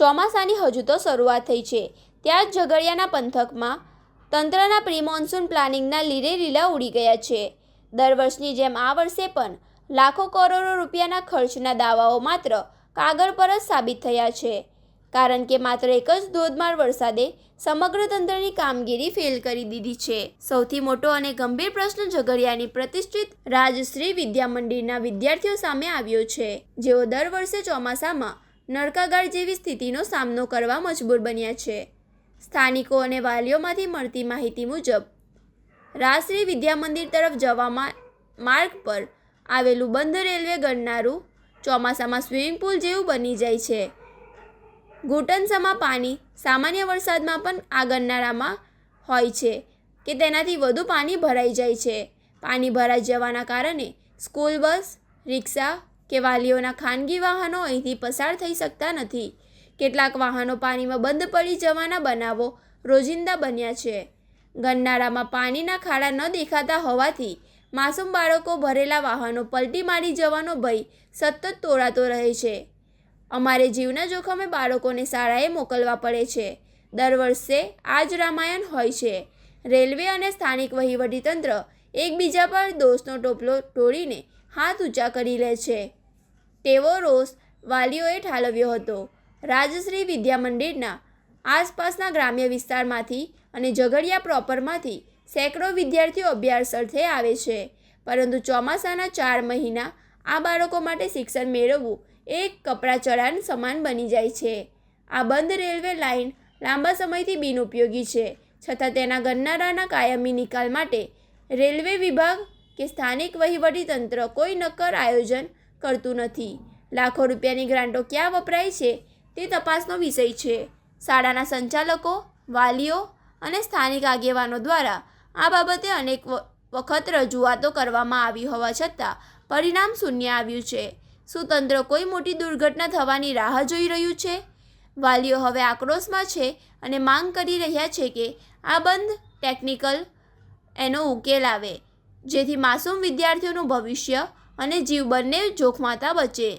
ચોમાસાની હજુ તો શરૂઆત થઈ છે, ત્યાં જ ઝઘડિયાના પંથકમાં તંત્રના પ્રી મોન્સૂન પ્લાનિંગના લીરે લીલા ઉડી ગયા છે. દર વર્ષની જેમ આ વર્ષે પણ લાખો કરોડો રૂપિયાના ખર્ચના દાવાઓ માત્ર કાગળ પર જ સાબિત થયા છે, કારણ કે માત્ર એક જ ધોધમાર વરસાદે સમગ્ર તંત્રની કામગીરી ફેલ કરી દીધી છે. સૌથી મોટો અને ગંભીર પ્રશ્ન ઝઘડિયાની પ્રતિષ્ઠિત રાજશ્રી વિદ્યા મંદિરના વિદ્યાર્થીઓ સામે આવ્યો છે, જેઓ દર વર્ષે ચોમાસામાં નળકાગાળ જેવી સ્થિતિનો સામનો કરવા મજબૂર બન્યા છે. સ્થાનિકો અને વાલીઓમાંથી મળતી માહિતી મુજબ રાજશ્રી વિદ્યા મંદિર તરફ જવા માર્ગ પર આવેલું બંધ રેલવે ગરનારું ચોમાસામાં સ્વિમિંગ પુલ જેવું બની જાય છે. ઘૂંટણસમા પાણી સામાન્ય વરસાદમાં પણ આ ગરનાળામાં હોય છે કે તેનાથી વધુ પાણી ભરાઈ જાય છે. પાણી ભરાઈ જવાના કારણે સ્કૂલ બસ, રિક્ષા કે વાલીઓના ખાનગી વાહનો અહીંથી પસાર થઈ શકતા નથી. કેટલાક વાહનો પાણીમાં બંધ પડી જવાના બનાવો રોજિંદા બન્યા છે. ગરનાળામાં પાણીના ખાડા ન દેખાતા હોવાથી માસૂમ બાળકો ભરેલા વાહનો પલટી મારી જવાનો ભય સતત તોળાતો રહે છે. અમારે જીવના જોખમે બાળકોને શાળાએ મોકલવા પડે છે. દર વર્ષે આ જ રામાયણ હોય છે. રેલવે અને સ્થાનિક વહીવટીતંત્ર એકબીજા પર દોષનો ટોપલો ઢોળીને હાથ ઊંચા કરી લે છે, તેવો રોષ વાલીઓએ ઠાલવ્યો હતો. રાજશ્રી વિદ્યા મંદિરના આસપાસના ગ્રામ્ય વિસ્તારમાંથી અને ઝઘડિયા પ્રોપરમાંથી સેંકડો વિદ્યાર્થીઓ અભ્યાસ અર્થે આવે છે, પરંતુ ચોમાસાના 4 મહિના આ બાળકો માટે શિક્ષણ મેળવવું એક કપરા ચઢાણ સમાન બની જાય છે. આ બંધ રેલવે લાઇન લાંબા સમયથી બિનઉપયોગી છે, છતાં તેના ગરનાળાના કાયમી નિકાલ માટે રેલવે વિભાગ કે સ્થાનિક વહીવટીતંત્ર કોઈ નક્કર આયોજન કરતું નથી. લાખો રૂપિયાની ગ્રાન્ટો ક્યાં વપરાય છે તે તપાસનો વિષય છે. શાળાના સંચાલકો, વાલીઓ અને સ્થાનિક આગેવાનો દ્વારા આ બાબતે અનેક વખત રજૂઆતો કરવામાં આવી હોવા છતાં પરિણામ શૂન્ય આવ્યું છે. શું તંત્ર કોઈ મોટી દુર્ઘટના થવાની રાહ જોઈ રહ્યું છે? વાલીઓ હવે આક્રોશમાં છે અને માંગ કરી રહ્યા છે કે આ બંધ ટેકનિકલ એનો ઉકેલ આવે, જેથી માસૂમ વિદ્યાર્થીઓનું ભવિષ્ય અને જીવ બંને જોખમાતા બચે.